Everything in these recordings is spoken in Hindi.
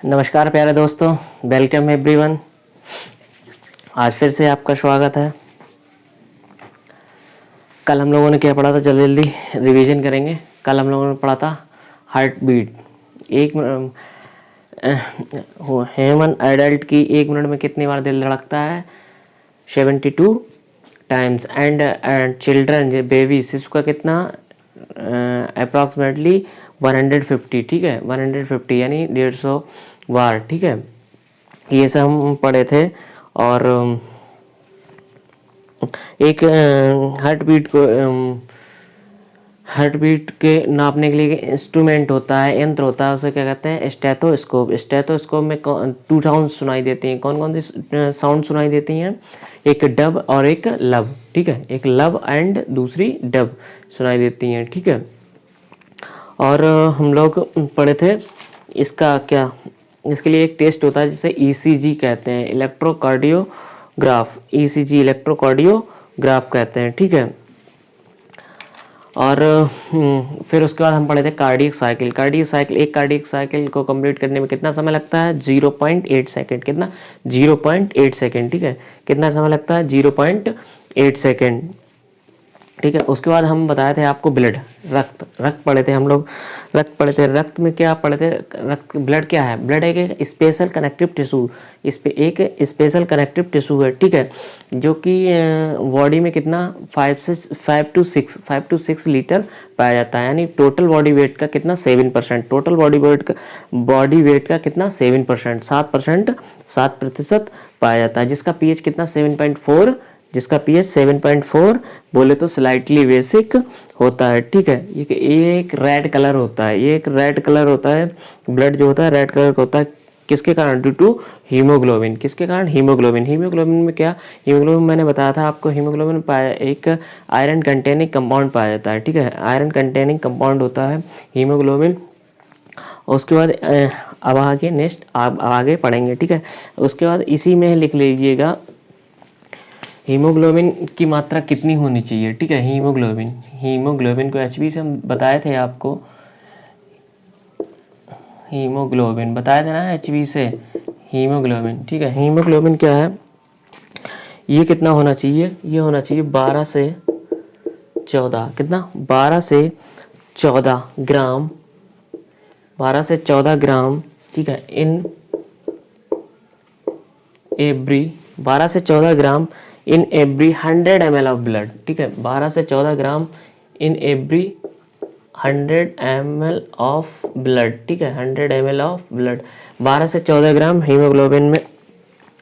नमस्कार प्यारे दोस्तों, वेलकम एवरीवन। आज फिर से आपका स्वागत है। कल हम लोगों ने क्या पढ़ा था, जल्दी जल्दी रिवीजन करेंगे। कल हम लोगों ने पढ़ा था हार्ट बीट। एक ह्यूमन एडल्ट की 1 मिनट में कितनी बार दिल धड़कता है? 72 टाइम्स। एंड चिल्ड्रन, बेबी शिशु का कितना? अप्रॉक्सीमेटली 150। ठीक है, 150 यानी 150 बार। ठीक है, ये सब हम पढ़े थे। और एक हार्ट बीट के नापने के लिए इंस्ट्रूमेंट होता है, यंत्र होता है, उसे क्या कहते हैं? स्टेथोस्कोप। स्टेथोस्कोप में 2 साउंड सुनाई देती हैं। कौन कौन सी साउंड सुनाई देती हैं? एक डब और एक लब। ठीक है, एक लब एंड दूसरी डब सुनाई देती हैं। ठीक है, और हम लोग पढ़े थे इसका क्या, इसके लिए एक टेस्ट होता है जिसे ईसीजी कहते हैं, इलेक्ट्रोकार्डियोग्राफ। ईसीजी इलेक्ट्रोकार्डियोग्राफ कहते हैं। ठीक है, और फिर उसके बाद हम पढ़े थे कार्डियक साइकिल। एक कार्डियक साइकिल को कंप्लीट करने में कितना समय लगता है? 0.8 सेकेंड। कितना? 0.8 सेकेंड। ठीक है, कितना समय लगता है? 0.8 सेकेंड। ठीक है, उसके बाद हम बताए थे आपको ब्लड, रक्त पढ़े थे हम लोग। रक्त में क्या पढ़े थे? ब्लड क्या है? ब्लड एक स्पेशल कनेक्टिव टिश्यू, इस पे एक स्पेशल कनेक्टिव टिश्यू है। ठीक है, जो कि बॉडी में कितना 5 टू 6 लीटर पाया जाता है। यानी टोटल बॉडी वेट का कितना? 7%। टोटल बॉडी वेट का कितना? 7%, 7% पाया जाता है। जिसका पीएच कितना? 7.4। जिसका पीएच 7.4 बोले तो स्लाइटली बेसिक होता है। ठीक है, ये एक रेड कलर होता है। ये एक रेड कलर होता है। ब्लड जो होता है रेड कलर का होता है। किसके कारण? Due to haemoglobin. किसके कारण? हीमोग्लोबिन। हीमोग्लोबिन में क्या? हीमोग्लोबिन मैंने बताया था आपको, हीमोग्लोबिन एक आयरन कंटेनिंग कंपाउंड पाया जाता है। ठीक है, आयरन कंटेनिंग कंपाउंड होता है हीमोग्लोबिन। उसके बाद अब आगे नेक्स्ट आप आगे पढ़ेंगे। ठीक है, उसके बाद इसी में लिख लीजिएगा हीमोग्लोबिन की मात्रा कितनी होनी चाहिए। ठीक है, हीमोग्लोबिन को एचबी से हम बताए थे आपको। हीमोग्लोबिन बताए थे ना एचबी से, हीमोग्लोबिन। ठीक है, हीमोग्लोबिन क्या है? ये कितना होना चाहिए? ये होना चाहिए 12 से 14। कितना? 12 से 14 ग्राम। 12 से 14 ग्राम। ठीक है, इन एवरी 12 से 14 gram in every 100 ml of blood. ठीक है, 12 से 14 gram in every 100 ml of blood. ठीक है, 100 ml ऑफ ब्लड 12 से 14 ग्राम हीमोग्लोबिन में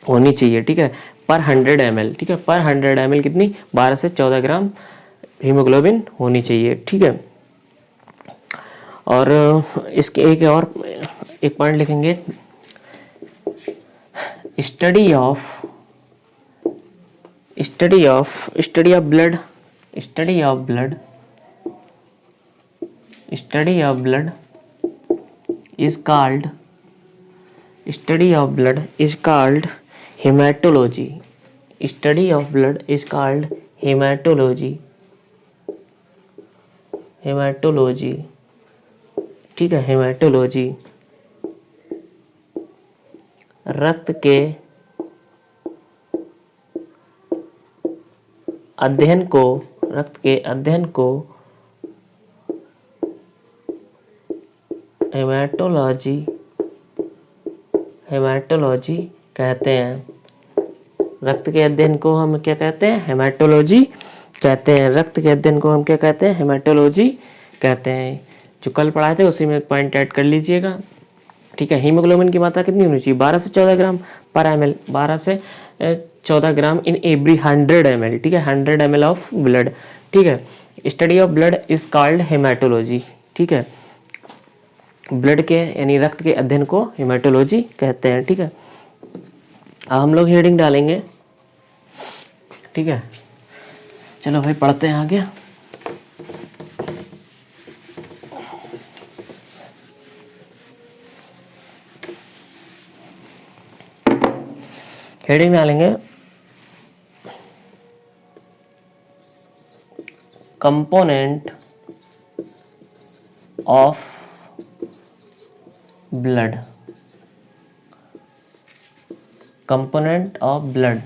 होनी चाहिए। ठीक है, पर 100 ml। ठीक है, पर 100 ml कितनी? 12 से 14 ग्राम हीमोग्लोबिन होनी चाहिए। ठीक है, और इसके एक पॉइंट लिखेंगे, study of blood is called hematology. Study of blood is called hematology. ठीक है, हेमाटोलॉजी। रक्त के अध्ययन को हेमाटोलॉजी कहते हैं। रक्त के अध्ययन को हम क्या कहते हैं? हेमाटोलॉजी कहते हैं। रक्त के अध्ययन को हम क्या कहते हैं? हेमाटोलॉजी कहते हैं। जो कल पढ़ाए थे उसी में पॉइंट ऐड कर लीजिएगा। ठीक है, हीमोग्लोबिन की मात्रा कितनी होनी चाहिए? 12 से 14 ग्राम पर ml। 12 से 14 ग्राम इन एवरी 100 ml। ठीक है, 100 ml ऑफ ब्लड। ठीक है, study of blood is called haematology. ठीक है, ब्लड के यानी रक्त के अध्ययन को हेमाटोलॉजी कहते हैं। ठीक है, अब हम लोग हेडिंग डालेंगे। ठीक है, चलो भाई पढ़ते हैं आगे। हेडिंग डालेंगे component of blood. Component of blood,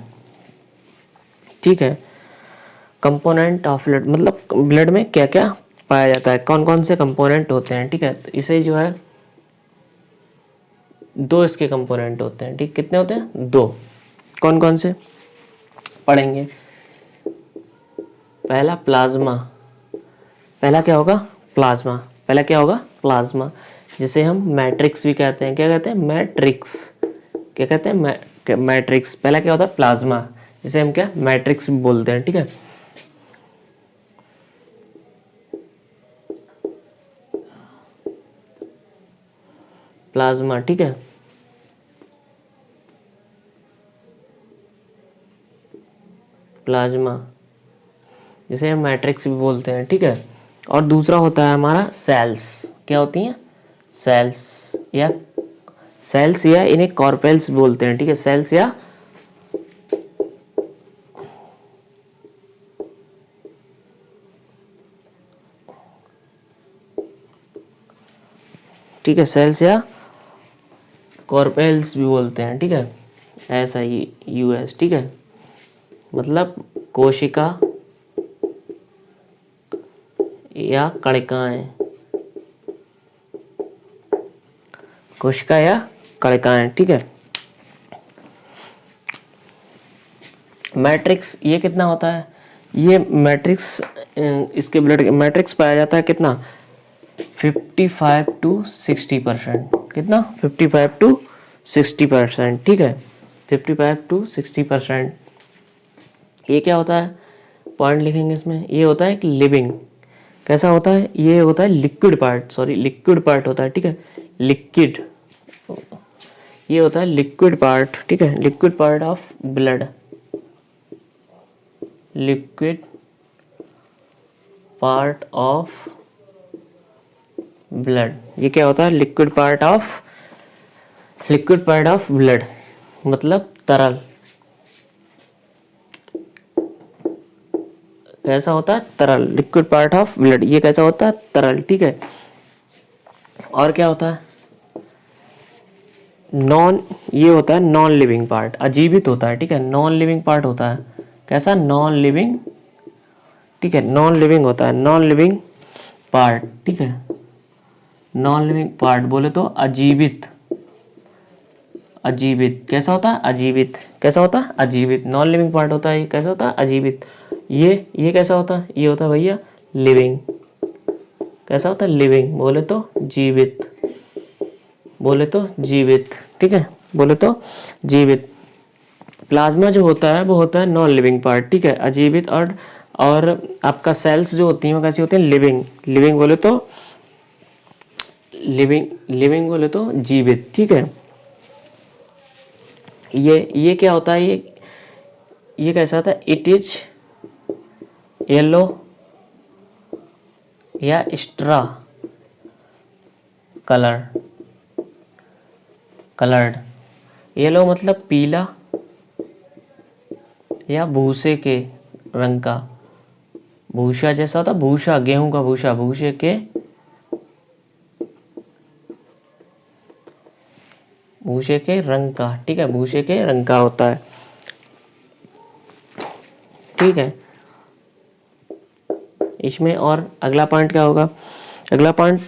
ठीक है। कंपोनेंट ऑफ ब्लड मतलब ब्लड में क्या क्या पाया जाता है, कौन कौन से कंपोनेंट होते हैं, ठीक है। तो इसे जो है 2 इसके कंपोनेंट होते हैं, ठीक। कितने होते हैं? 2। कौन कौन से पढ़ेंगे? पहला प्लाज्मा, पहला क्या होगा? प्लाज्मा, पहला क्या होगा? प्लाज्मा, जिसे हम मैट्रिक्स भी कहते हैं। क्या कहते हैं? मैट्रिक्स। क्या कहते हैं? मैट्रिक्स। पहला क्या होता है? प्लाज्मा, जिसे हम क्या मैट्रिक्स भी बोलते हैं, ठीक है। प्लाज्मा, ठीक है। प्लाज्मा, जिसे हम मैट्रिक्स भी बोलते हैं, ठीक है। और दूसरा होता है हमारा सेल्स। क्या होती हैं? सेल्स या इन्हें कॉर्पेल्स बोलते हैं, ठीक है। सेल्स या ठीक है, सेल्स या कॉर्पेल्स भी बोलते हैं, ठीक है। ऐसा ही यूएस, ठीक है। मतलब कोशिका या कणिकाएं, कोशिका या कणिकाएं, ठीक है। मैट्रिक्स ये कितना होता है? ये मैट्रिक्स इसके ब्लड मैट्रिक्स पाया जाता है कितना? 55 to 60%। कितना? 55 to 60%, ठीक है। 55 to 60%। ये क्या होता है? पॉइंट लिखेंगे इसमें। ये होता है एक लिविंग। कैसा होता है? ये होता है liquid part, sorry liquid part होता है, ठीक है। लिक्विड, ये होता है लिक्विड पार्ट, ठीक है। Liquid part of blood, liquid part of blood. ये क्या होता है? लिक्विड पार्ट ऑफ ब्लड, मतलब तरल। कैसा होता है? तरल। लिक्विड पार्ट ऑफ ब्लड, ये कैसा होता है? तरल, ठीक है। और क्या होता है? ये होता है नॉन लिविंग पार्ट, अजीवित होता है, ठीक है। नॉन लिविंग पार्ट होता है। कैसा? नॉन लिविंग, ठीक है। नॉन लिविंग होता है, नॉन लिविंग पार्ट, ठीक है। नॉन लिविंग पार्ट बोले तो अजीवित। अजीवित कैसा होता है? अजीवित। कैसा होता है? अजीवित। नॉन लिविंग पार्ट होता है, ये कैसा होता है? अजीवित। ये कैसा होता है? ये होता है भैया लिविंग। कैसा होता है? लिविंग। बोले तो जीवित, बोले तो जीवित, ठीक है। बोले तो जीवित। प्लाज्मा जो होता है वो होता है नॉन लिविंग पार्ट, ठीक है, अजीवित। और आपका सेल्स जो होती हैं वो कैसी होती हैं? लिविंग। लिविंग बोले तो जीवित, ठीक है। ये क्या होता है? ये कैसा होता है? इट इज येलो या स्ट्रा कलर्ड। येलो मतलब पीला या भूसे के रंग का, भूसा जैसा होता है, भूसा, गेहूं का भूसा, भूसे के रंग का, ठीक है। भूसे के रंग का होता है, ठीक है। इसमें और अगला पॉइंट क्या होगा? अगला पॉइंट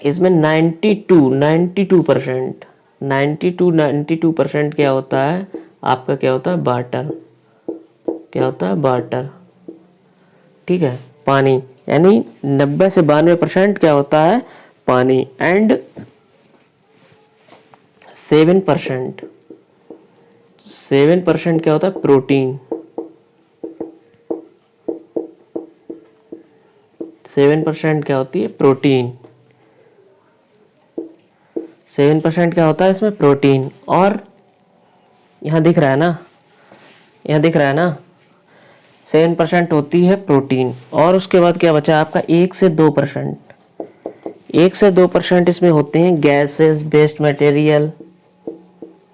इसमें 92% क्या होता है? आपका क्या होता है? वाटर। क्या होता है? वाटर, ठीक है, पानी। यानी 90 से 92% क्या होता है? पानी। एंड 7% क्या होता है? प्रोटीन। 7% क्या होती है? प्रोटीन। 7% क्या होता है इसमें? प्रोटीन। और यहाँ दिख रहा है ना, 7% होती है प्रोटीन। और उसके बाद क्या बचा आपका? 1 से 2% इसमें होते हैं गैसेस, वेस्ट मटेरियल,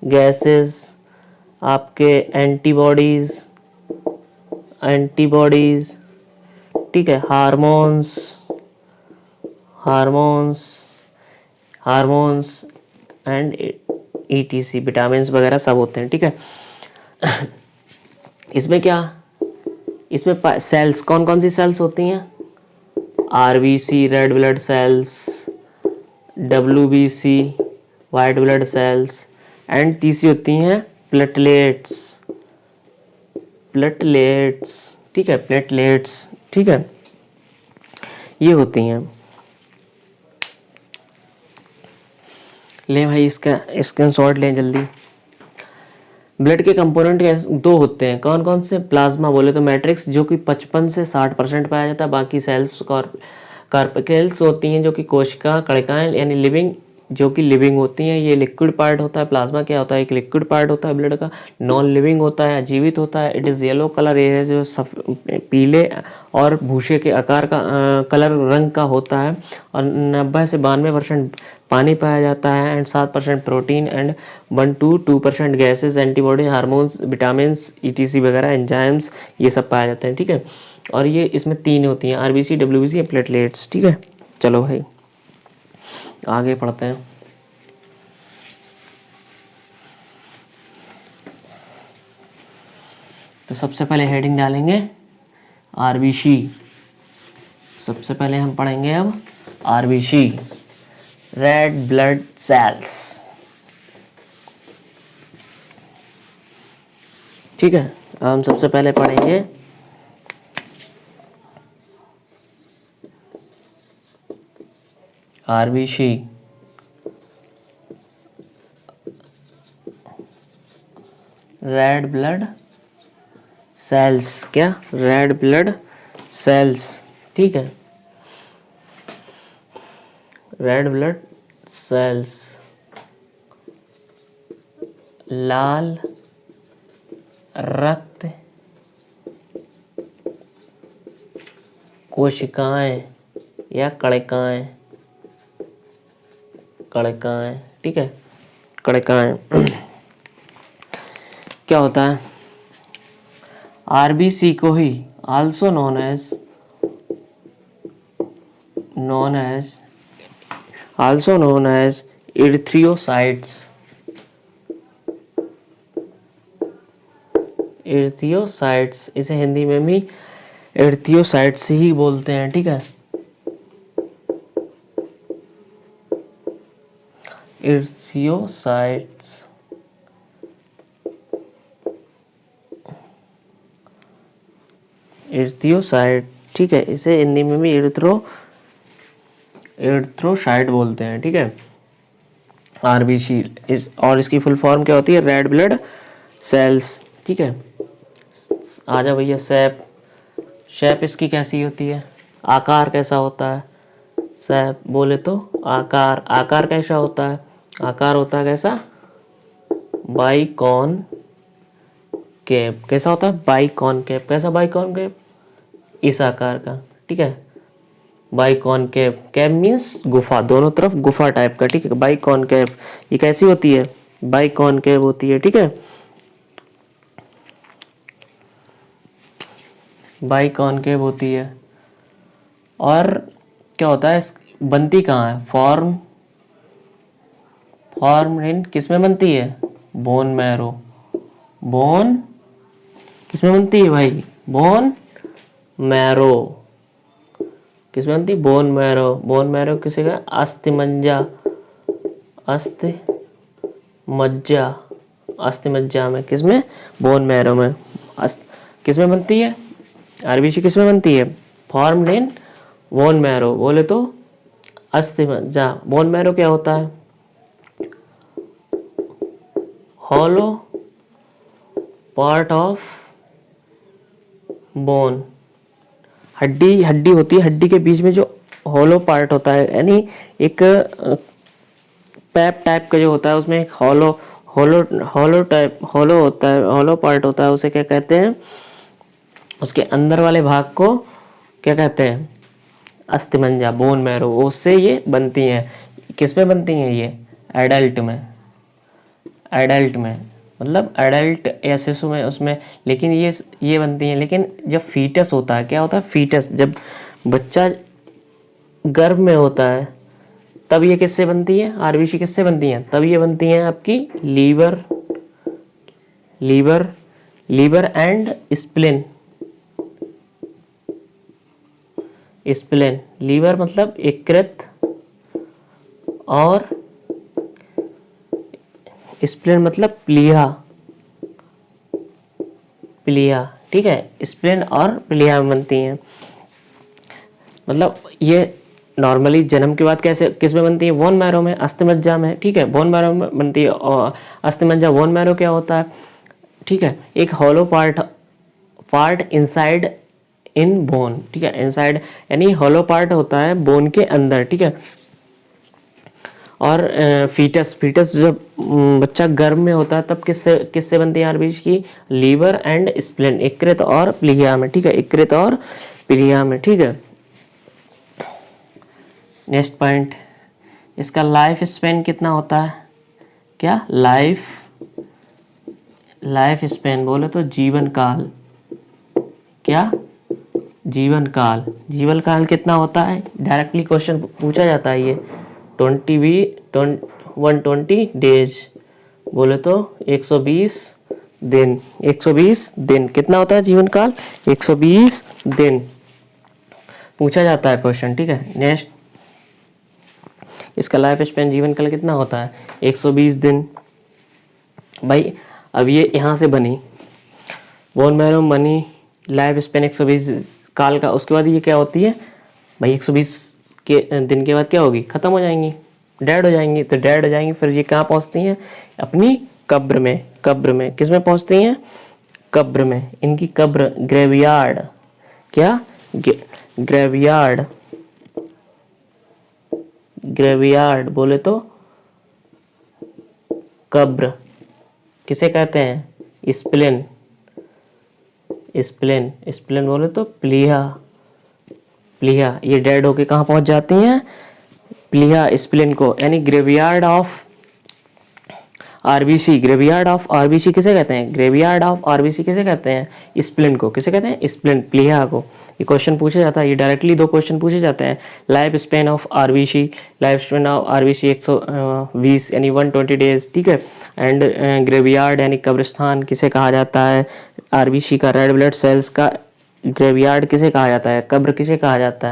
गैसेस, आपके एंटीबॉडीज, ठीक है, हार्मोन्स एंड ETC विटामिन वगैरह सब होते हैं, ठीक है। इसमें क्या, इसमें सेल्स कौन कौन सी सेल्स होती हैं, RBC red blood cells, WBC white blood cells, and तीसरी होती हैं प्लेटलेट्स, ठीक है, प्लेटलेट्स, ठीक है, ये होती हैं। ले भाई इसका स्क्रीनशॉट ले जल्दी। ब्लड के कंपोनेंट दो होते हैं, कौन कौन से, प्लाज्मा बोले तो मैट्रिक्स जो कि 55 से 60% पाया जाता है, बाकी सेल्स कार्पिकल्स होती हैं जो कि कोशिका कणिकाएं यानी लिविंग, जो कि लिविंग होती हैं। ये लिक्विड पार्ट होता है, प्लाज्मा क्या होता है, एक लिक्विड पार्ट होता है ब्लड का, नॉन लिविंग होता है, अजीवित होता है। इट इज़ येलो कलर, ये है जो पीले और भूसे के आकार का कलर रंग का होता है, और 90 से 92% पानी पाया जाता है, and 7% protein, and 1 to 2% gases, antibody, hormones, vitamin, ETC वगैरह, एंजाइम्स, ये सब पाया जाता है, ठीक है। और ये इसमें 3 होती हैं, RBC, WBC या प्लेटलेट्स, ठीक है। चलो भाई आगे पढ़ते हैं। तो सबसे पहले हेडिंग डालेंगे RBC। सबसे पहले हम पढ़ेंगे अब RBC, रेड ब्लड सेल्स, ठीक है। हम सबसे पहले पढ़ेंगे RBC, रेड ब्लड सेल्स, क्या, रेड ब्लड सेल्स, ठीक है, रेड ब्लड सेल्स, लाल रक्त कोशिकाएं या कणिकाएं, ठीक है, कणिकाएं। क्या होता है, RBC को ही आल्सो नोन एज इरिथ्रियोसाइट्स, इसे हिंदी में भी इरिथ्रियोसाइट्स ही बोलते हैं, ठीक है। इरिथ्रियोसाइट, ठीक है, इसे हिंदी में भी इरिथ्रोसाइट बोलते हैं, ठीक है। RBC और इसकी फुल फॉर्म क्या होती है, रेड ब्लड सेल्स, ठीक है। आ जाओ भैया, शेप इसकी कैसी होती है, आकार कैसा होता है, शेप बोले तो आकार कैसा होता है, आकार होता है कैसा, बाइकॉनकेव, कैसा होता है, बाइकॉनकेव, कैसा, बाइकॉनकेव, इस आकार का, ठीक है, बाइकॉनकेव, कैव मीन्स गुफा, दोनों तरफ गुफा टाइप का, ठीक है, बाइकॉनकेव। ये कैसी होती है, बाइकॉनकेव होती है, ठीक है, बाइकॉनकेव होती है। और क्या होता है, बनती कहाँ है, फॉर्म इन किस में बनती है, बोन मैरो, किस में बनती है भाई, बोन मैरो, किस में बनती है, बोन मैरो किसे का, अस्थिमज्जा में, किस में, बोन मैरो में, किस में बनती है, RBC किस में बनती है, फॉर्म्ड इन बोन मैरो, बोले तो अस्थिमज्जा। बोन मैरो क्या होता है, हॉलो पार्ट ऑफ बोन, हड्डी होती है, हड्डी के बीच में जो हॉलो पार्ट होता है, यानी एक पैप टाइप का जो होता है, उसमें एक हॉलो होता है, हॉलो पार्ट होता है, उसे क्या कहते हैं, उसके अंदर वाले भाग को क्या कहते हैं, अस्थिमज्जा, बोन मैरो, उससे ये बनती हैं। किस में बनती हैं ये, एडल्ट में, मतलब एडल्ट या शिशु में, उसमें, लेकिन ये बनती हैं। लेकिन जब फीटस होता है, क्या होता है, फीटस, जब बच्चा गर्भ में होता है, तब ये किससे बनती है, आरबीसी किससे बनती है, तब ये बनती है आपकी liver and spleen. Spleen, liver मतलब यकृत और स्प्लेन मतलब प्लीहा, ठीक है, स्प्लेन और प्लीहा बनती हैं। मतलब ये नॉर्मली जन्म के बाद कैसे किस में बनती है, बोन मैरो में, अस्थिमज्जा में, ठीक है, बोन मैरो में बनती है। और अस्थिमज्जा बोन मैरो क्या होता है, ठीक है, एक hollow part inside in bone, ठीक है, इनसाइड यानी हॉलो पार्ट होता है बोन के अंदर, ठीक है। और फीटस जब बच्चा गर्भ में होता है तब किससे बनती है आरबीसी की, लीवर एंड स्प्लेन, यकृत और प्लीहा में, ठीक है, यकृत और प्लीहा में, ठीक है। नेक्स्ट पॉइंट, इसका लाइफ स्पेन कितना होता है, क्या लाइफ स्पेन बोले तो जीवन काल, क्या जीवन काल कितना होता है, डायरेक्टली क्वेश्चन पूछा जाता है ये। 120 डेज बोले तो 120 दिन कितना होता है जीवन काल, 120 दिन पूछा जाता है क्वेश्चन, ठीक है। नेक्स्ट, इसका लाइफ स्पेन जीवन काल कितना होता है, 120 दिन। भाई अब ये यहाँ से बनी बोन मैरो बनी, लाइफ स्पेन 120 काल का, उसके बाद ये क्या होती है भाई, 120 के दिन के बाद क्या होगी, खत्म हो जाएंगी, डेड हो जाएंगी। तो डेड हो जाएंगी, फिर ये कहाँ पहुँचती हैं, अपनी कब्र में किस में पहुँचती हैं, कब्र में। इनकी कब्र ग्रेवयार्ड, क्या ग्रेवयार्ड बोले तो कब्र, किसे कहते हैं, स्प्लेन बोले तो प्लीहा, ये डेड होके कहाँ पहुंच जाती हैं, प्लीहा स्प्लेन को, यानी ग्रेवयार्ड ऑफ आरबीसी किसे कहते हैं, स्प्लेन को, किसे कहते हैं, स्प्लेन, प्लीहा को। ये क्वेश्चन पूछा जाता है, ये डायरेक्टली 2 क्वेश्चन पूछे जाते हैं। लाइफ स्पेन ऑफ आरबीसी 120 यानी 120 डेज, ठीक है। एंड ग्रेवयार्ड यानी कब्रिस्तान किसे कहा जाता है, आरबीसी का, रेड ब्लड सेल्स का ग्रेवयार्ड किसे कहा जाता है, कब्र किसे कहा जाता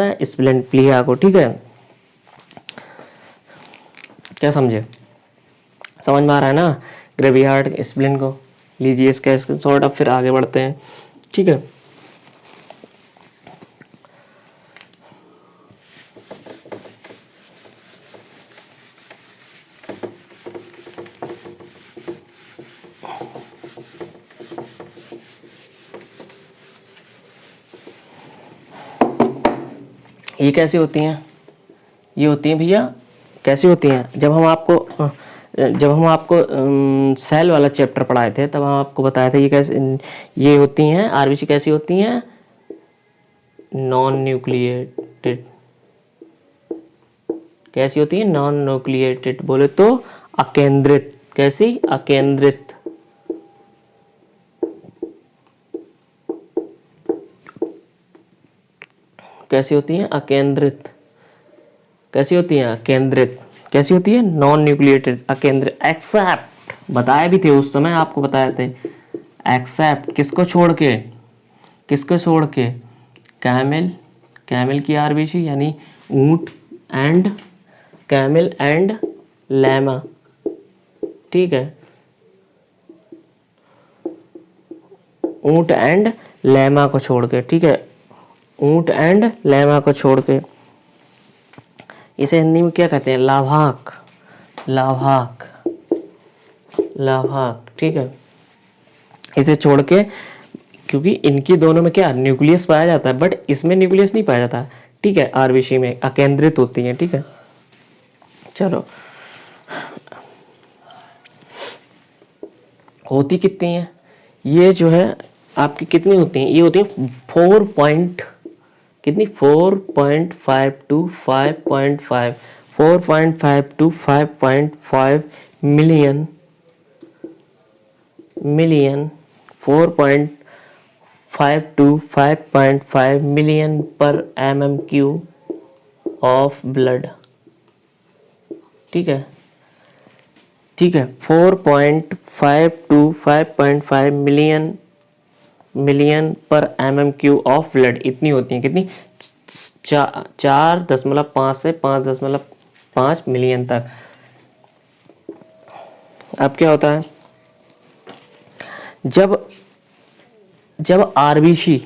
है, स्प्लेन, प्लीहा को, ठीक है। क्या समझे, समझ में आ रहा है ना, ग्रेवयार्ड स्प्लेन को लीजिए इसका स्क्रीनशॉट। अब फिर आगे बढ़ते हैं, ठीक है। ये कैसी होती हैं, ये होती हैं भैया, कैसी होती हैं, जब हम आपको सेल वाला चैप्टर पढ़ाए थे तब हम आपको बताया था ये कैसे ये होती हैं आरबीसी, कैसी होती हैं, नॉन न्यूक्लिएटेड, कैसी होती है, नॉन न्यूक्लिएटेड बोले तो अकेंद्रित, कैसी, अकेंद्रित, कैसी होती हैं, अकेंद्रित, कैसी होती हैं, अकेंद्रित, कैसी होती है, नॉन न्यूक्लिएटेड, अकेंद्रित। एक्सेप्ट बताए भी थे उस समय, आपको बताए थे, एक्सेप्ट किसको छोड़ के, कैमल की आरबीसी यानी ऊंट एंड कैमल एंड लैमा, ठीक है, ऊंट एंड लैमा को छोड़ के, ठीक है, ऊंट एंड लैमा को छोड़ के। इसे हिंदी में क्या कहते हैं, लाभाक, ठीक है। इसे छोड़ के, क्योंकि इनकी दोनों में क्या न्यूक्लियस पाया जाता है, बट इसमें न्यूक्लियस नहीं पाया जाता, ठीक है, आरबीसी में अकेंद्रित होती है, ठीक है। चलो, होती कितनी है, ये जो है आपकी कितनी होती हैं, ये होती है 4.5 to 5.5 मिलियन 4.5 to 5.5 मिलियन पर mm क्यूब ऑफ ब्लड, ठीक है, ठीक है। 4.5 टू 5.5 मिलियन पर mm³ ऑफ ब्लड, इतनी होती है, कितनी, 4.5 से 5.5 मिलियन तक। अब क्या होता है, जब आरबीसी,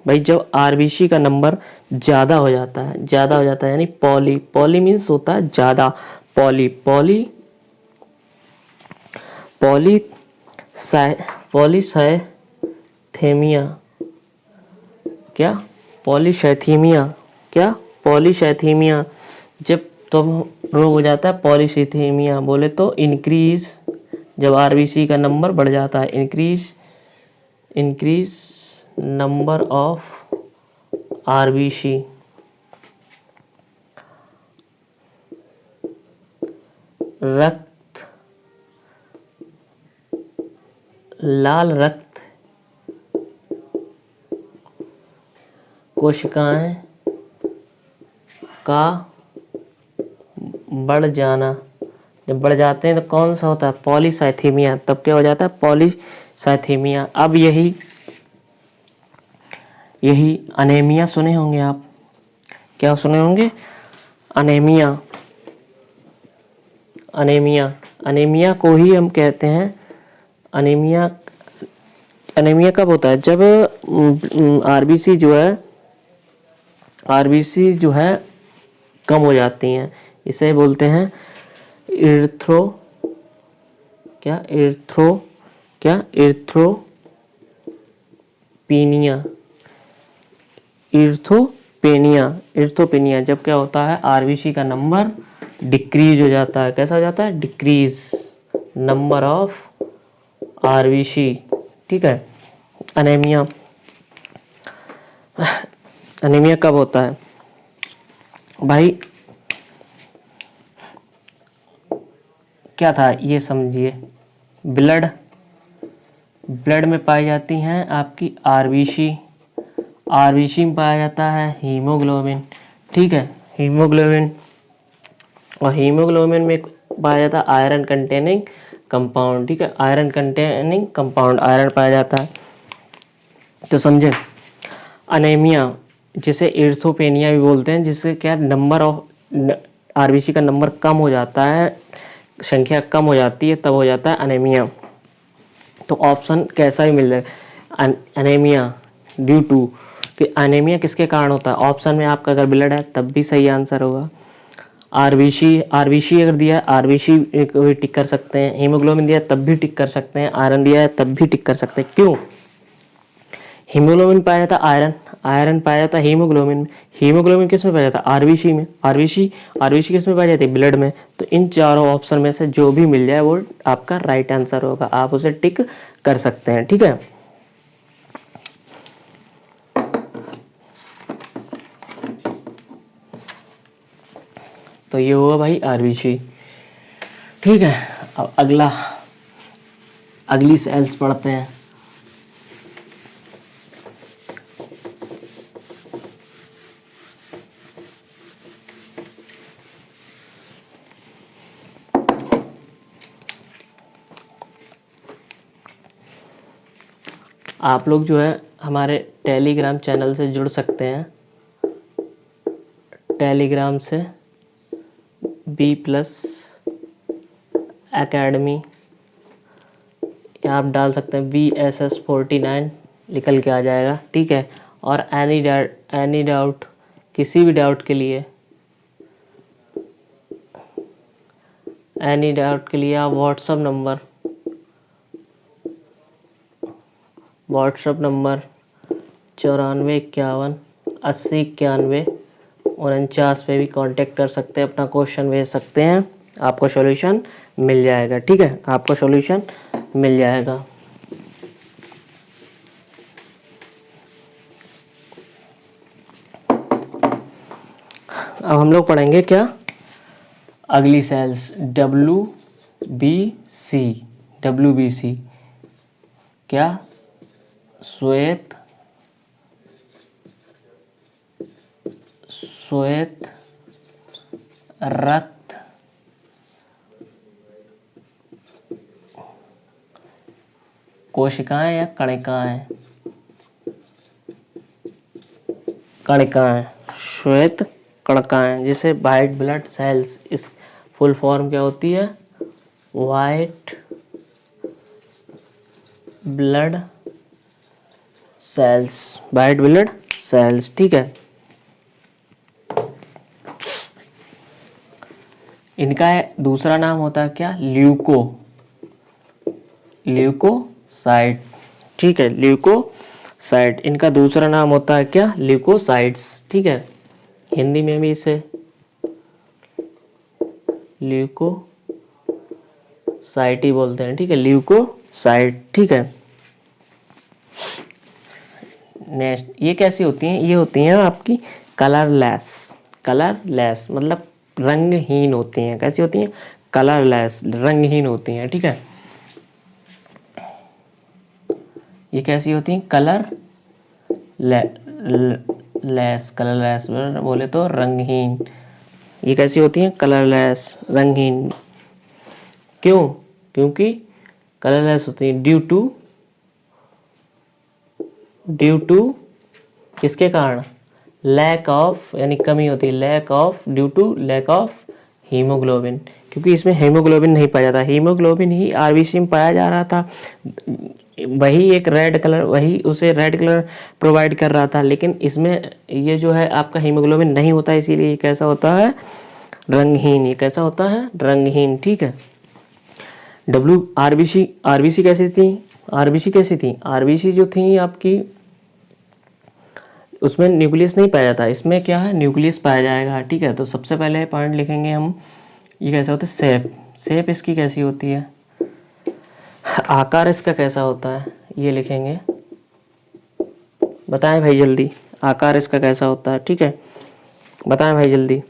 भाई जब आरबीसी का नंबर ज़्यादा हो जाता है, ज़्यादा हो जाता है यानी पॉली मीन्स होता है ज़्यादा, पॉलीसाइथेमिया, क्या पॉलीसाइथेमिया, क्या पॉलीसाइथेमिया, जब तो रोग हो जाता है पॉलीसाइथेमिया, बोले तो इंक्रीज, जब आरबीसी का नंबर बढ़ जाता है, इंक्रीज नंबर ऑफ आरबीसी, लाल रक्त कोशिकाएं का बढ़ जाना, जब बढ़ जाते हैं तो कौन सा होता है, पॉलीसाइथेमिया, तब क्या हो जाता है, पॉलीसाइथेमिया। अब यही अनेमिया सुने होंगे आप, क्या सुने होंगे, अनेमिया, अनेमिया को ही हम कहते हैं अनेमिया। अनेमिया कब होता है, जब आरबीसी जो है कम हो जाती हैं, इसे बोलते हैं इर्थ्रोपेनिया, जब क्या होता है, आरबीसी का नंबर डिक्रीज हो जाता है, कैसा हो जाता है, डिक्रीज नंबर ऑफ आरबीसी, ठीक है। अनेमिया कब होता है भाई, क्या था ये समझिए, ब्लड में पाई जाती हैं आपकी आरबीसी में पाया जाता है हीमोग्लोबिन, ठीक है, हीमोग्लोबिन, और हीमोग्लोबिन में पाया जाता है आयरन कंटेनिंग कंपाउंड, ठीक है, आयरन कंटेनिंग कंपाउंड, आयरन पाया जाता है। तो समझे, अनेमिया जिसे इर्थोपेनिया भी बोलते हैं, जिससे क्या नंबर ऑफ आरबीसी का नंबर कम हो जाता है, संख्या कम हो जाती है, तब हो जाता है अनेमिया। तो ऑप्शन कैसा भी मिल जाए, अनेमिया ड्यू टू, कि अनेमिया किसके कारण होता है, ऑप्शन में आपका अगर ब्लड है तब भी सही आंसर होगा, आरबीसी अगर दिया है आरबीसी भी टिक कर सकते हैं, हीमोग्लोबिन दिया तब भी टिक कर सकते हैं, आयरन दिया है तब भी टिक कर सकते हैं। क्यों, हीमोग्लोबिन पाया जाता है आयरन पाया जाता है हीमोग्लोबिन किस में पाया जाता है, आरबीसी में, आरबीसी किस में पाई जाती है, ब्लड में। तो इन चारों ऑप्शन में से जो भी मिल जाए वो आपका राइट आंसर होगा, आप उसे टिक कर सकते हैं, ठीक है। तो ये हुआ भाई आरबीसी, ठीक है। अब अगली सेल्स पढ़ते हैं। आप लोग जो है हमारे टेलीग्राम चैनल से जुड़ सकते हैं, टेलीग्राम से B+ एकेडमी, आप डाल सकते हैं VSS49 निकल के आ जाएगा, ठीक है। और एनी डाउट, किसी भी डाउट के लिए आप व्हाट्सअप नंबर 9451809149 पे भी कांटेक्ट कर सकते हैं, अपना क्वेश्चन भेज सकते हैं, आपको सॉल्यूशन मिल जाएगा, ठीक है, आपको सॉल्यूशन मिल जाएगा। अब हम लोग पढ़ेंगे क्या, अगली सेल्स WBC, क्या, श्वेत रक्त कोशिकाएं या कणिकाएं, कणिकाएं, श्वेत कणिकाएं, जिसे वाइट ब्लड सेल्स, इस फुल फॉर्म क्या होती है, white blood cells, white blood cells, ठीक है। इनका दूसरा नाम होता है क्या, ल्यूकोसाइट, ठीक है, ल्यूकोसाइट। इनका दूसरा नाम होता है क्या, ल्यूकोसाइट्स, ठीक है। हिंदी में भी इसे ल्यूकोसाइट ही बोलते हैं, ठीक है, ल्यूकोसाइट, ठीक है। नेक्स्ट, ये कैसी होती हैं, ये होती हैं आपकी कलरलेस मतलब रंगहीन होती हैं। कैसी होती हैं, कलरलेस, रंगहीन होती हैं, ठीक है। ये कैसी होती हैं, कलरलेस बोले तो रंगहीन। ये कैसी होती हैं, कलरलेस, रंगहीन। क्यों, क्योंकि कलरलेस होती हैं ड्यू टू किसके कारण, लैक ऑफ, यानी कमी होती है, due to lack of haemoglobin, क्योंकि इसमें हीमोग्लोबिन नहीं पाया जाता। हीमोग्लोबिन ही आरबीसी में पाया जा रहा था, वही एक रेड कलर, वही उसे रेड कलर प्रोवाइड कर रहा था, लेकिन इसमें ये जो है आपका हीमोग्लोबिन नहीं होता, इसीलिए ये कैसा होता है, रंगहीन। ये कैसा होता है, रंगहीन, ठीक है। आरबीसी कैसी थी, आरबीसी जो थी आपकी, उसमें न्यूक्लियस नहीं पाया जाता, इसमें क्या है, न्यूक्लियस पाया जाएगा, ठीक है। तो सबसे पहले पॉइंट लिखेंगे हम, ये कैसा होता है, शेप इसकी कैसी होती है, आकार इसका कैसा होता है, ये लिखेंगे। बताएं भाई जल्दी, आकार इसका कैसा होता है, ठीक है, बताएं भाई जल्दी,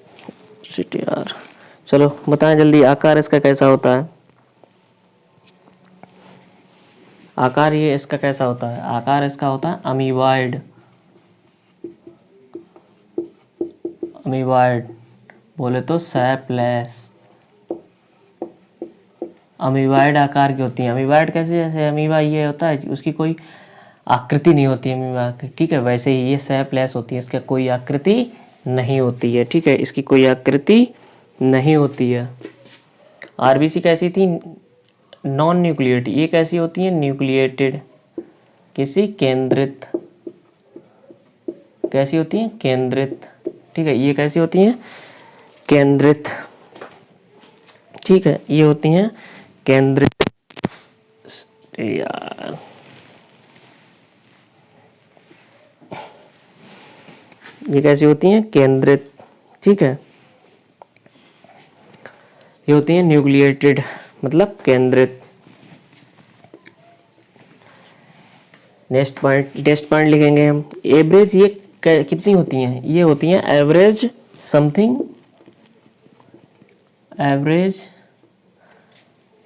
शिट यार, चलो बताएं जल्दी, आकार इसका कैसा होता है, आकार ये इसका कैसा होता है, आकार इसका होता है अमीबॉइड, बोले तो सैपलेस। अमीबॉइड आकार की होती है, अमीबॉइड कैसे, जैसे अमीबा ये होता है, उसकी कोई आकृति नहीं होती है अमीबा की, ठीक है, वैसे ही ये सैपलेस होती है, इसका कोई आकृति नहीं होती है, ठीक है, इसकी कोई आकृति नहीं होती है। आरबीसी कैसी थी, नॉन न्यूक्लिएटेड, ये कैसी होती है, न्यूक्लिएटेड, किसी केंद्रित, कैसी होती है, केंद्रित, ठीक है, ये कैसी होती हैं, केंद्रित, ठीक है, ये होती हैं केंद्रित, यार ये कैसी होती हैं, केंद्रित, ठीक है। ये होती हैं न्यूक्लिएटेड, मतलब केंद्रित। नेक्स्ट पॉइंट लिखेंगे हम, एवरेज, ये कितनी होती हैं, ये होती हैं एवरेज समथिंग,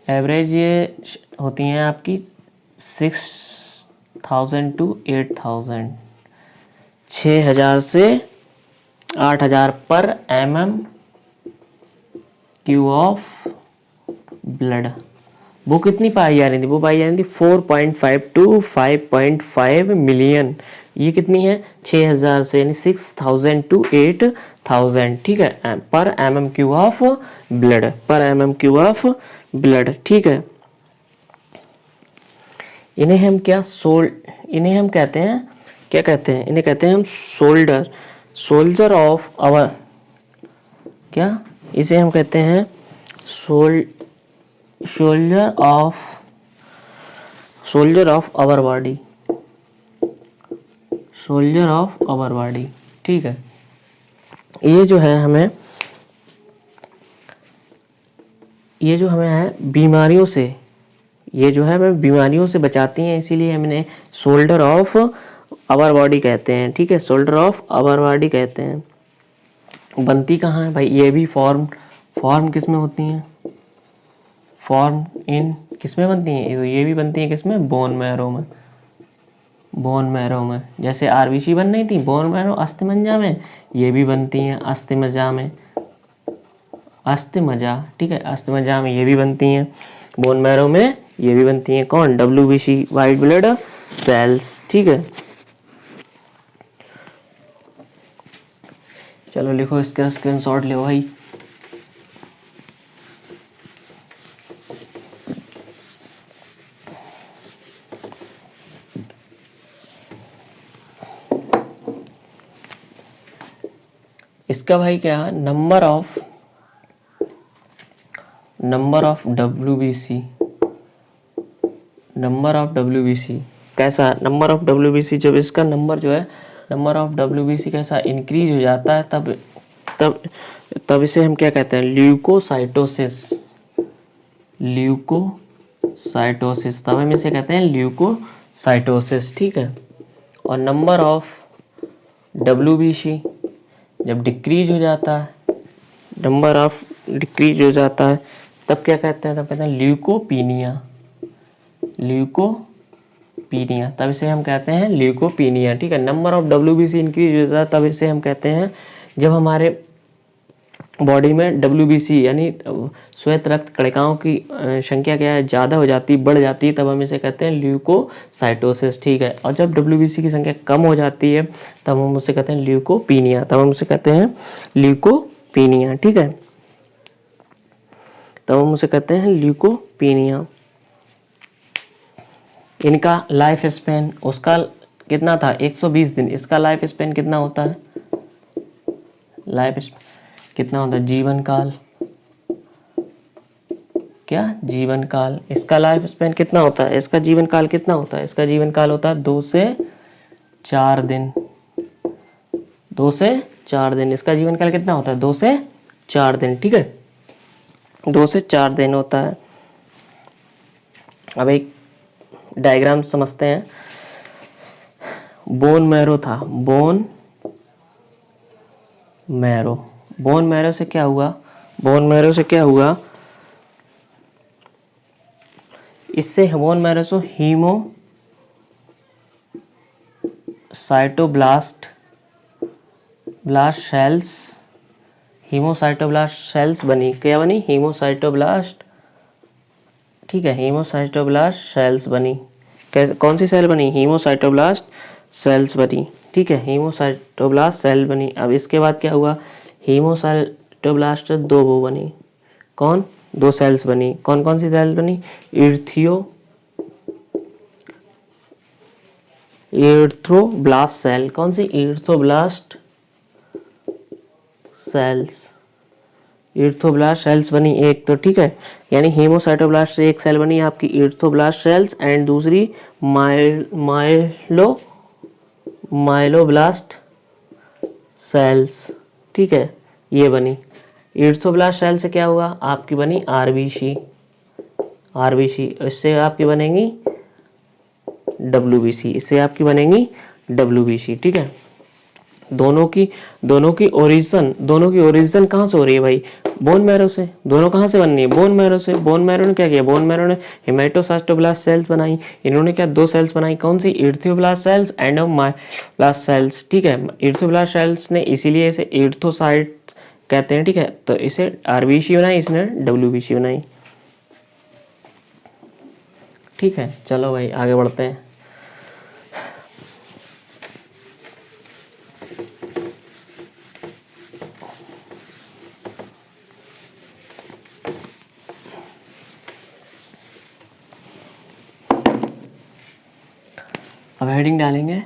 एवरेज ये होती हैं आपकी 6000 to 8000, 6000 से 8000 पर mm³ ऑफ ब्लड। वो कितनी पाई जा रही थी, वो पाई जा रही थी 4.5 to 5.5 मिलियन। ये कितनी है, 6000 से, यानी 6000 to 8000, ठीक है, पर mm³ ऑफ ब्लड, ठीक है। इन्हें हम कहते हैं, क्या कहते हैं, इन्हें कहते हैं हम सोल्जर ऑफ आवर, क्या, इसे हम कहते हैं सोल्जर ऑफ आवर बॉडी, ठीक है। ये जो है हमें है बीमारियों से, ये जो है हमें बीमारियों से बचाती हैं, इसीलिए हम इन्हें सोल्जर ऑफ आवर बॉडी कहते हैं, ठीक है, सोल्जर ऑफ आवर बॉडी कहते हैं। बनती कहाँ है भाई, ये भी फॉर्म किस में होती हैं, फॉर्म इन किस में बनती हैं, ये भी बनती है किसमें, बोन मैरो में, जैसे आरबीसी बन रही थी बोन मैरो अस्थिमज्जा में, ये भी बनती हैं अस्थिमज्जा में, अस्थिमज्जा, ठीक है, अस्थिमज्जा में ये भी बनती हैं, बोन मैरो में ये भी बनती हैं। कौन? WBC, वाइट ब्लड सेल्स, ठीक है। चलो लिखो, इसका स्क्रीनशॉट लो भाई। इसका भाई क्या है, number of WBC, number of WBC कैसा, नंबर ऑफ WBC जब इसका नंबर जो है, नंबर ऑफ WBC कैसा इंक्रीज हो जाता है, तब इसे हम क्या कहते हैं, ल्यूकोसाइटोसिस, ल्यूकोसाइटोसिस, तब हम इसे कहते हैं ल्यूकोसाइटोसिस, ठीक है। और नंबर ऑफ WBC जब डिक्रीज हो जाता है, नंबर ऑफ डिक्रीज हो जाता है, तब क्या कहते हैं, तब कहते हैं ल्यूकोपीनिया, ल्यूकोपीनिया, तब इसे हम कहते हैं ल्यूकोपीनिया, ठीक है। नंबर ऑफ WBC इंक्रीज हो जाता है, तब इसे हम कहते हैं, जब हमारे बॉडी में WBC यानी श्वेत रक्त कणिकाओं की संख्या क्या है, ज़्यादा हो जाती, बढ़ जाती है, तब हम इसे कहते हैं ल्यूकोसाइटोसिस, ठीक है। और जब WBC की संख्या कम हो जाती है, तब हम उसे कहते हैं ल्यूकोपीनिया, तब हम उसे कहते हैं ल्यूकोपीनिया, ठीक है, तब हम उसे कहते हैं ल्यूकोपीनिया। इनका लाइफ स्पेन, उसका कितना था, 120 दिन, इसका लाइफ स्पेन कितना होता है, लाइफ स्पेन कितना होता है, जीवन काल, क्या, जीवन काल, इसका लाइफ स्पेन कितना होता है, इसका जीवन काल कितना होता है, इसका जीवन काल होता है 2 से 4 दिन, 2 से 4 दिन, इसका जीवन काल कितना होता है, 2 से 4 दिन, ठीक है, 2 से 4 दिन होता है। अब एक डायग्राम समझते हैं। बोन मैरो था, बोन मैरो से क्या हुआ, बोन मैरो से क्या हुआ, इससे बोन मैरो से हीमोसाइटोब्लास्ट सेल्स बनी, क्या बनी, हीमोसाइटोब्लास्ट, ठीक है, हीमोसाइटोब्लास्ट सेल्स बनी। कैसे, कौन सी सेल बनी, हीमोसाइटोब्लास्ट सेल्स बनी, ठीक है, हीमोसाइटोब्लास्ट सेल बनी। अब इसके बाद क्या हुआ, हीमोसाइटोब्लास्ट 2 वो बनी, कौन, 2 सेल्स बनी, कौन कौन सी सेल्स बनी, एर्थ्रोब्लास्ट सेल, कौन सी, एर्थ्रोब्लास्ट सेल्स बनी एक तो, ठीक है, यानी हीमोसाइटोब्लास्ट से एक सेल बनी आपकी एर्थ्रोब्लास्ट सेल्स, एंड दूसरी माइलोब्लास्ट सेल्स, ठीक है, ये बनी। एर्थ्रोब्लास्ट सेल से क्या हुआ, आपकी बनी आरबीसी, इससे आपकी बनेंगी WBC, इससे आपकी बनेंगी WBC, ठीक है। दोनों की ओरिजिन कहाँ से हो रही है भाई, बोन मैरो से, दोनों कहाँ से बननी है, बोन मैरो से। बोन मैरो ने क्या किया, बोन मैरो ने हेमेटोसाइटोब्लास्ट सेल्स बनाई, इन्होंने क्या 2 सेल्स बनाई, कौन सी, एर्थ्रोब्लास्ट सेल्स एंड माइलोब्लास्ट सेल्स, ठीक है। एर्थ्रोब्लास्ट सेल्स ने इसीलिए इसे एर्थ्रोसाइट्स कहते हैं, ठीक है, तो इसे RBC बनाई, इसने WBC बनाई, ठीक है। चलो भाई आगे बढ़ते हैं। अब हेडिंग डालेंगे,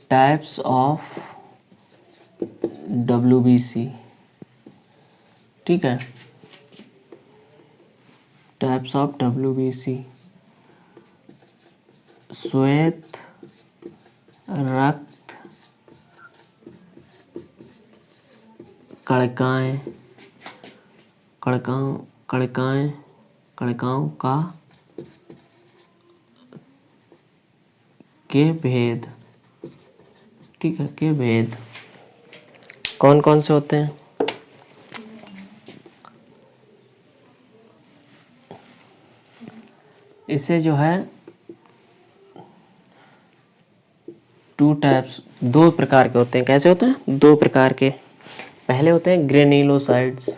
टाइप्स ऑफ WBC, ठीक है, टाइप्स ऑफ WBC, श्वेत रक्त कणिकाओं का के भेद, ठीक है, के भेद कौन कौन से होते हैं, इसे जो है 2 टाइप्स, 2 प्रकार के होते हैं, कैसे होते हैं, 2 प्रकार के। पहले होते हैं ग्रेन्युलोसाइट्स,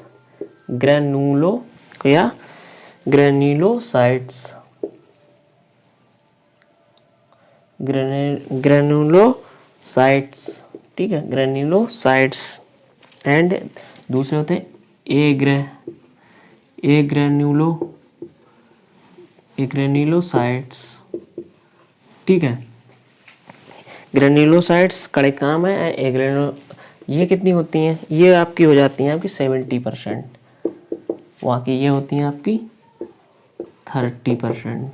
ग्रेन्युलोसाइट्स, ग्रेन्युलोसाइट्स, ठीक है, ग्रेन्युलोसाइट्स। एंड दूसरे होते हैं ग्रेन्युलोसाइट्स, ठीक है। ग्रेन्युलोसाइट्स का एक काम है ये कितनी होती हैं, ये आपकी हो जाती हैं आपकी 70%, बाकी ये होती हैं आपकी 30%,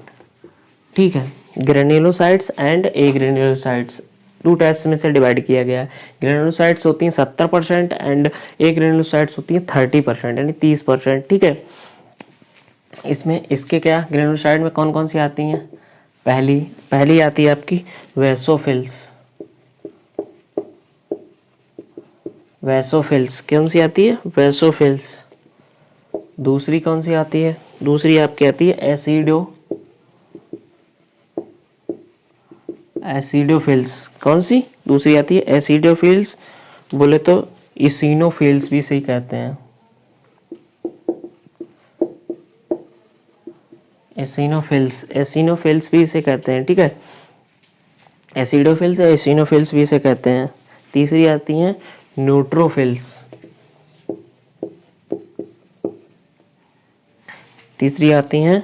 ठीक है। ग्रेन्युलोसाइट्स एंड एग्रेन्युलोसाइट्स 2 टाइप्स में से डिवाइड किया गया है। ग्रेन्युलोसाइट्स होती हैं 70% एंड एग्रेन्युलोसाइट्स होती हैं 30% यानी 30%, ठीक है। इसमें इसके क्या ग्रेन्युलोसाइट में कौन कौन सी आती हैं, पहली आती है आपकी वैसोफिल्स, कौन सी आती है, वैसोफिल्स। दूसरी कौन सी आती है, दूसरी आपकी आती है एसिडोफिल्स, कौन सी दूसरी आती है, एसिडोफिल्स, बोले तो इसिनोफिल्स भी सही कहते हैं, एसिनोफिल्स भी इसे कहते हैं, ठीक है। एसिडोफिल्स या एसिनोफिल्स भी इसे कहते हैं। तीसरी आती हैं न्यूट्रोफिल्स, तीसरी आती हैं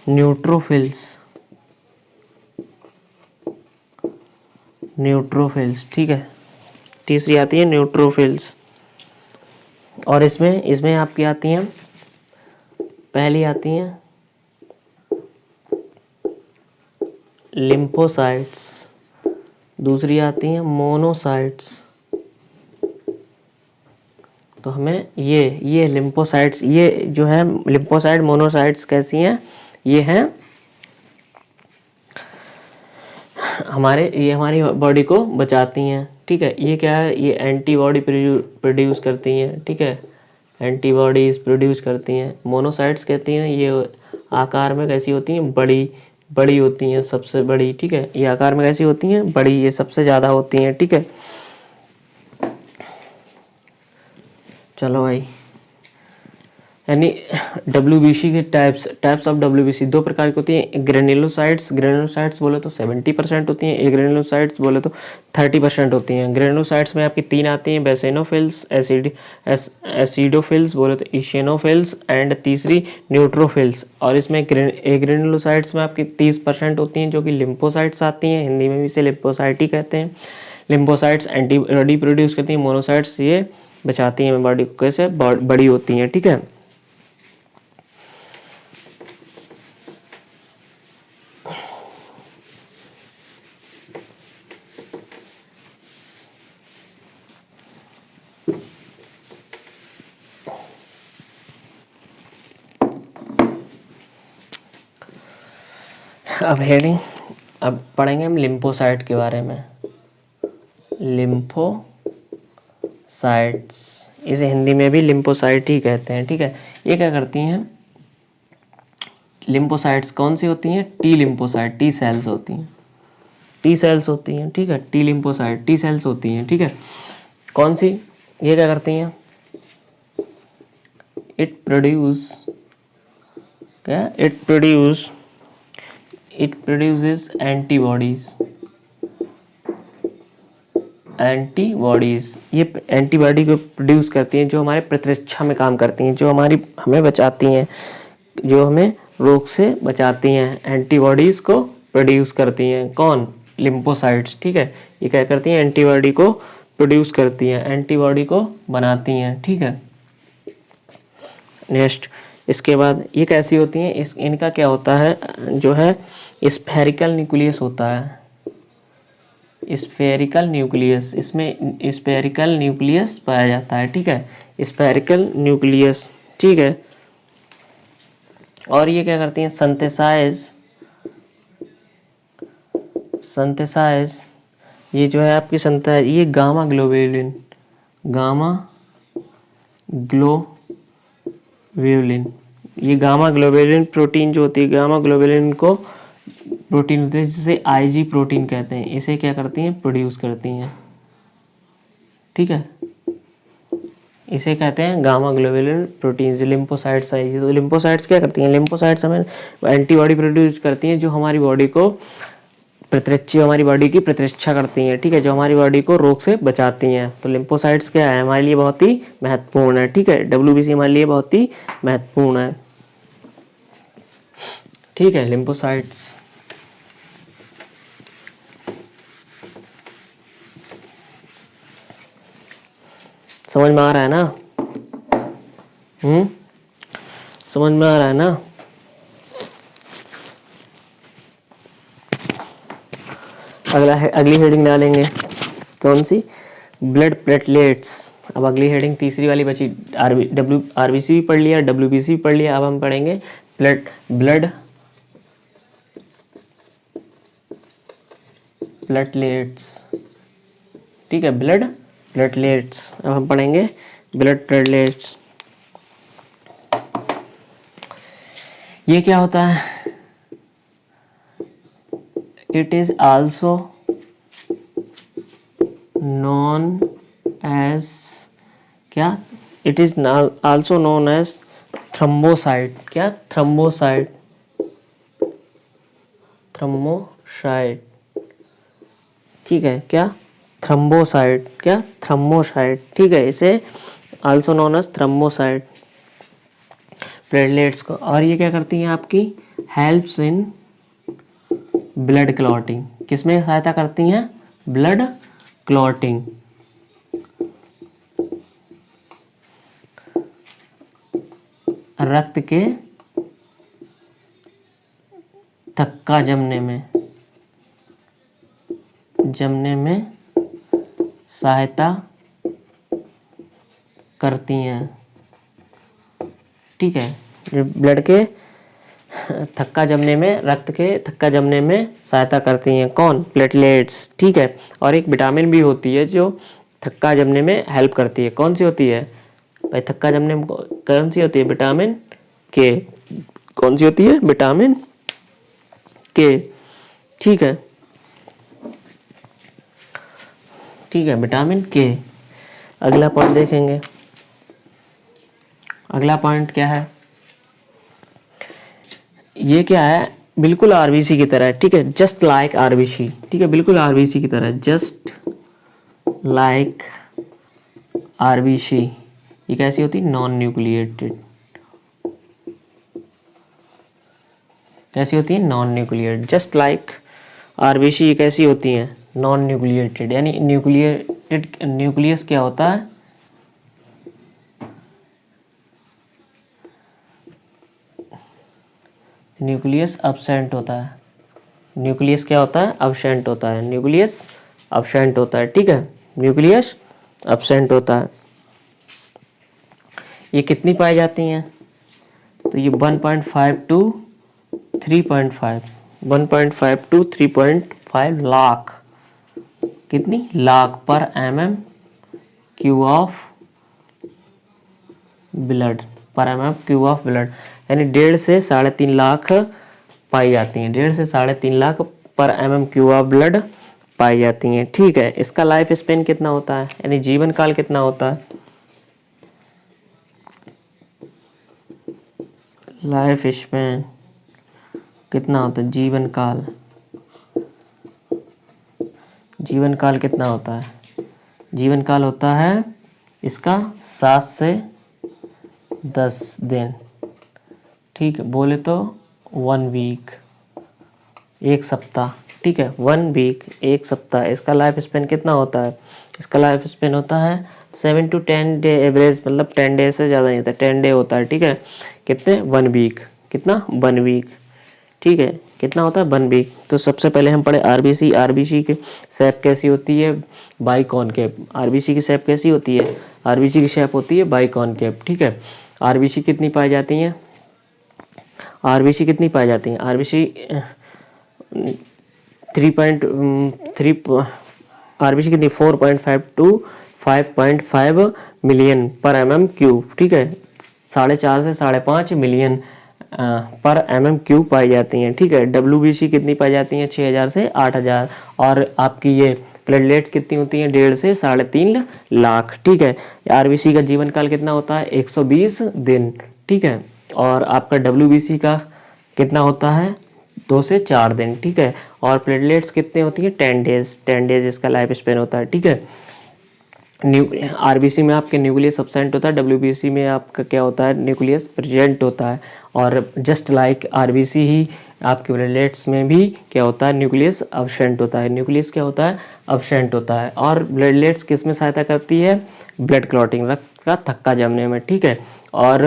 न्यूट्रोफिल्स, ठीक है, तीसरी आती है न्यूट्रोफिल्स। और इसमें आपकी आती हैं, पहली आती हैं लिम्फोसाइट्स, दूसरी आती हैं मोनोसाइट्स। तो हमें ये लिम्फोसाइट्स, ये जो है लिम्फोसाइट मोनोसाइट्स कैसी हैं, ये हैं हमारी बॉडी को बचाती हैं, ठीक है। ये क्या है, ये एंटीबॉडी प्रोड्यूस करती हैं, ठीक है, एंटीबॉडीज प्रोड्यूस करती हैं। मोनोसाइट्स कहती हैं ये आकार में कैसी होती हैं, बड़ी होती हैं, सबसे बड़ी, ठीक है। ये आकार में कैसी होती हैं, बड़ी, ये सबसे ज़्यादा होती हैं, ठीक है। चलो भाई, यानी WBC के टाइप्स ऑफ WBC 2 प्रकार की होती हैं। ग्रेन्युलोसाइट्स बोले तो 70% होती हैं, एग्रेन्युलोसाइट्स बोले तो 30% होती हैं। ग्रेन्युलोसाइट्स में आपकी 3 आती हैं, बेसिनोफिल्स, एसिडोफिल्स बोले तो इशेनोफिल्स एंड तीसरी न्यूट्रोफिल्स। और इसमें एग्रेन्युलोसाइट्स में आपकी 30% होती हैं जो कि लिम्फोसाइट्स आती हैं, हिंदी में भी इसे लिम्फोसाइट ही कहते हैं। लिम्फोसाइट्स एंटीबॉडी प्रोड्यूस करती हैं, मोनोसाइट्स ये बचाती हैं बॉडी को, कैसे बड़ी होती हैं, ठीक है। अब पढ़ेंगे हम लिम्फोसाइट के बारे में। लिम्फोसाइट्स, इसे हिंदी में भी लिम्फोसाइट ही कहते हैं, ठीक है। ये क्या करती हैं, लिम्फोसाइट्स कौन सी होती हैं, टी लिम्फोसाइट, टी सेल्स होती हैं, ठीक है। टी लिम्फोसाइट टी सेल्स होती हैं, ठीक है। कौन सी, ये क्या करती हैं, इट प्रोड्यूसेस एंटीबॉडीज, ये एंटीबॉडी को प्रोड्यूस करती हैं जो हमारे प्रतिरक्षा में काम करती हैं, जो हमें बचाती हैं, जो हमें रोग से बचाती हैं, एंटीबॉडीज को प्रोड्यूस करती हैं। कौन, लिम्फोसाइट्स, ठीक है। ये क्या करती हैं, एंटीबॉडी को प्रोड्यूस करती हैं, एंटीबॉडी को बनाती हैं, ठीक है। नेक्स्ट, इसके बाद ये कैसी होती हैं, इनका क्या होता है, जो है स्फेरिकल न्यूक्लियस होता है, स्फेरिकल न्यूक्लियस, इसमें स्फेरिकल न्यूक्लियस पाया जाता है, ठीक है, स्फेरिकल न्यूक्लियस, ठीक है। और ये क्या करती हैं, सिंथेसाइज, ये जो है आपकी ये गामा ग्लोब्यूलिन, ये गामा ग्लोब्यूलिन प्रोटीन जो होती है, गामा ग्लोब्यूलिन को प्रोटीन होते हैं जिसे IG प्रोटीन कहते हैं, इसे क्या करती हैं, प्रोड्यूस करती हैं, ठीक है। इसे कहते हैं गामा ग्लोबुलिन प्रोटीन्स, लिम्फोसाइट्स है। तो लिम्फोसाइट्स क्या करती हैं? लिम्फोसाइट्स हमें एंटीबॉडी प्रोड्यूस करती हैं जो हमारी बॉडी को हमारी बॉडी की प्रतिरक्षा करती हैं, ठीक है, जो हमारी बॉडी को रोग से बचाती हैं। तो लिम्फोसाइट्स क्या है? हमारे लिए बहुत ही महत्वपूर्ण है, ठीक है। डब्ल्यूबीसी हमारे लिए बहुत ही महत्वपूर्ण है, ठीक है। लिम्फोसाइट्स समझ में आ रहा है ना? समझ में आ रहा है ना? अगली हेडिंग डालेंगे कौन सी? Blood platelets. अब अगली हेडिंग तीसरी वाली बची। आरबीसी भी पढ़ लिया, डब्ल्यूबीसी भी पढ़ लिया, अब हम पढ़ेंगे ब्लड प्लेटलेट्स, ठीक है, ब्लड प्लेटलेट्स। अब हम पढ़ेंगे ब्लड प्लेटलेट्स। ये क्या होता है? It is also known as क्या? It is also known as thrombocyte. क्या? थ्रोम्बोसाइट, थ्रोम्बोसाइट, ठीक है। क्या? थ्रोम्बोसाइट, क्या? थ्रोम्बोसाइट, ठीक है। इसे also known as thrombocyte platelets को। और ये क्या करती हैं आपकी? Helps in blood clotting. किसमें सहायता करती हैं? ब्लड क्लॉटिंग, रक्त के थक्का जमने में सहायता करती हैं, ठीक है। ब्लड के थक्का जमने में, रक्त के थक्का जमने में सहायता करती हैं। कौन? प्लेटलेट्स, ठीक है। और एक विटामिन भी होती है जो थक्का जमने में हेल्प करती है। कौन सी होती है भाई? थक्का जमने में कौन सी होती है? विटामिन के। कौन सी होती है? विटामिन के, ठीक है, ठीक है, विटामिन के। अगला पॉइंट देखेंगे। अगला पॉइंट क्या है? ये क्या है? बिल्कुल आरबीसी की तरह है, ठीक है, जस्ट लाइक आरबीसी, ठीक है, बिल्कुल आरबीसी की तरह, जस्ट लाइक आरबीसी। ये कैसी होती है? Non nucleated. कैसी होती है? Non nucleated. Just like RBC ये कैसी होती हैं? Non nucleated. यानी न्यूक्लियस क्या होता है? न्यूक्लियस अब्सेंट होता है। न्यूक्लियस क्या होता है? अब्सेंट होता है। न्यूक्लियस अब्सेंट होता है, ठीक है, न्यूक्लियस अब्सेंट होता है। ये कितनी पाई जाती हैं? तो ये 1.5 to 3.5, 1.5 to 3.5 लाख। कितनी? लाख पर mm³ ऑफ ब्लड, पर mm³ ऑफ ब्लड। यानी 1.5 से 3.5 लाख पाई जाती हैं। 1.5 से 3.5 लाख पर mm³ ऑफ ब्लड पाई जाती हैं, ठीक है। इसका लाइफ स्पेन कितना होता है? यानी जीवन काल कितना होता है? लाइफ स्पेन कितना होता है? जीवन काल, जीवन काल कितना होता है? जीवन काल होता है इसका 7 से 10 दिन, ठीक है, बोले तो 1 वीक, एक सप्ताह, ठीक है, 1 वीक, एक सप्ताह। इसका लाइफ स्पेन कितना होता है? इसका लाइफ स्पेन होता है 7 to 10 डे एवरेज, मतलब 10 डे से ज़्यादा नहीं होता, 10 डे होता है, ठीक है। कितने? 1 वीक। कितना? 1 वीक, ठीक है। कितना होता है? 1 वीक। तो सबसे पहले हम पढ़े आरबीसी। आरबीसी की शेप कैसी होती है? बाइकॉनकेव। आरबीसी की शेप कैसी होती है? आरबीसी की शेप होती है बाइकॉनकेव, ठीक है। आरबीसी कितनी पाई जाती हैं? आरबीसी कितनी पाई जाती हैं? आरबीसी 3.3 आरबीसी कितनी? 4.5 to 5.5 मिलियन पर mm³, ठीक है, 4.5 से 5.5 मिलियन पर mm³ पाई जाती हैं, ठीक है। डब्ल्यूबीसी कितनी पाई जाती हैं? 6,000 से 8,000। और आपकी ये प्लेटलेट्स कितनी होती हैं, 1.5 से 3.5 लाख, ठीक है। आरबीसी का जीवन काल कितना होता है, 120 दिन, ठीक है। और आपका डब्ल्यूबीसी का कितना होता है, 2 से 4 दिन, ठीक है। और प्लेटलेट्स कितने होती हैं, 10 डेज इसका लाइफ स्पेन होता है, ठीक है। आरबीसी में आपके न्यूक्लियस एब्सेंट होता है, डब्ल्यूबीसी में आपका क्या होता है, न्यूक्लियस प्रेजेंट होता है। और जस्ट लाइक आरबीसी ही आपके प्लेटलेट्स में भी क्या होता है, न्यूक्लियस एब्सेंट होता है। न्यूक्लियस क्या होता है, एब्सेंट होता है। और प्लेटलेट्स किस में सहायता करती है, ब्लड क्लॉटिंग, रक्त का थक्का जमने में, ठीक है। और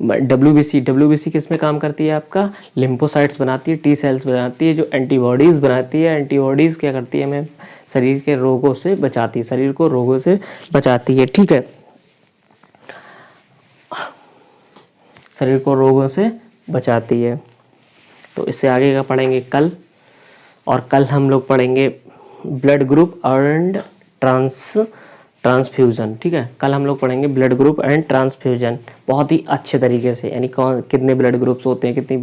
डब्ल्यूबीसी किस में काम करती है, आपका लिम्फोसाइट्स बनाती है, टी सेल्स बनाती है, जो एंटीबॉडीज़ बनाती है। एंटीबॉडीज़ क्या करती है, हमें शरीर के रोगों से बचाती है, शरीर को रोगों से बचाती है, ठीक है। शरीर को रोगों से बचाती है। तो इससे आगे का पढ़ेंगे कल, और कल हम लोग पढ़ेंगे ब्लड ग्रुप एंड ट्रांसफ्यूज़न, ठीक है। कल हम लोग पढ़ेंगे ब्लड ग्रुप एंड ट्रांसफ्यूज़न बहुत ही अच्छे तरीके से, यानी कौन कितने ब्लड ग्रुप्स होते हैं, कितनी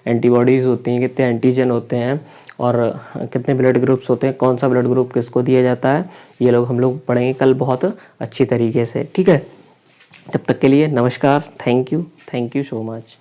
एंटीबॉडीज़ होती हैं, कितने एंटीजन होते हैं, और कितने ब्लड ग्रुप्स होते हैं, कौन सा ब्लड ग्रुप किसको दिया जाता है, ये लोग हम लोग पढ़ेंगे कल बहुत अच्छी तरीके से, ठीक है। तब तक के लिए नमस्कार, थैंक यू सो मच।